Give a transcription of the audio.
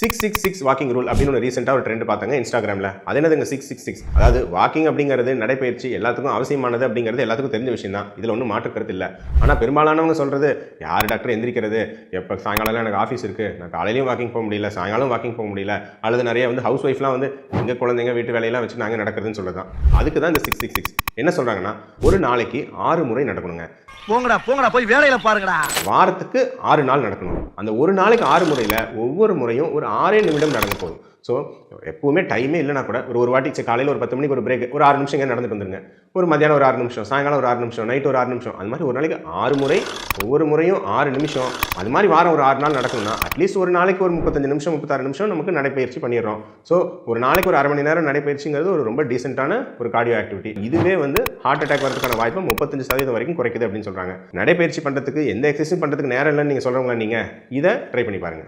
666 walking rule அப்படின்னு ஒரு ரீசெண்டாக ஒரு ட்ரெண்ட் பார்த்தாங்க இன்ஸ்டாகிராமில். அது என்னதுங்க 666? அதாவது வாக்கிங் அப்படிங்கிறது நடைப்பயிற்சி எல்லாத்துக்கும் அவசியமானது அப்படிங்கிறது எல்லாத்துக்கும் தெரிஞ்ச விஷயம் தான். இதில் ஒன்றும் மாற்று கருத்து இல்லை. ஆனால் பெரும்பாலானவங்க சொல்கிறது, யார் டாக்டர் எந்திரிக்கிறது, எப்போ சாயங்காலம் எனக்கு ஆஃபீஸ் இருக்குது, நான் காலையிலையும் வாக்கிங் போக முடியல, சாயங்காலம் வாக்கிங் போக முடியல, அல்லது நிறைய ஹவுஸ் ஒய்ஃப்லாம் எங்கள் குழந்தைங்க வீட்டு வேலையெல்லாம் வச்சு நாங்கள் நடக்கிறதுன்னு சொல்லுதான். அதுக்கு தான் இந்த 666 என்ன சொல்கிறாங்கன்னா, ஒரு நாளைக்கு 6 முறை நடக்கணுங்க. போங்கடா போய் வேலையில பாருங்கடா. வாரத்துக்கு 6 நாள் நடக்கணும். அந்த ஒரு நாளைக்கு 6 முறையில் ஒவ்வொரு முறையும் ஒரு 6 நிமிடம் நடந்து போதும். ஸோ எப்பவுமே டைமே இல்லைனா கூட ஒரு வாட்டி காலையில் ஒரு 10 மணிக்கு ஒரு பிரேக், ஒரு 6 நிமிஷம் நடந்துட்டு வந்துருங்க. ஒரு மத்தியானம் ஒரு 6 நிமிஷம், சாயங்காலம் ஒரு 6 நிமிஷம், நைட்டு ஒரு 6 நிமிஷம், அது மாதிரி ஒரு நாளைக்கு 6 முறை, ஒவ்வொரு முறையும் 6 நிமிஷம், அது மாதிரி வாரம் ஒரு 6 நாள் நடக்கணும்னா அட்லீஸ்ட் ஒரு நாளைக்கு ஒரு 35 நிமிஷம் 36 நிமிஷம் நமக்கு நடைப்பயிற்சி பண்ணிடுறோம். ஸோ ஒரு நாளைக்கு ஒரு அரை மணி நேரம் நடைப்பயிற்சிங்கிறது ஒரு ரொம்ப டீசென்டான ஒரு கார்டியோ ஆக்டிவிட்டி. இதுவே ஹார்ட் அட்டாக் வரதுக்கான வாய்ப்பு 35% வரைக்கும் குறைக்குது அப்படின்னு சொல்றாங்க. நடைப்பயிற்சி பண்றதுக்கு எந்த எக்ஸசைஸ் பண்றதுக்கு நேரம் இல்லைன்னு நீங்க சொல்றவங்க, நீங்க இதை ட்ரை பண்ணி பாருங்க.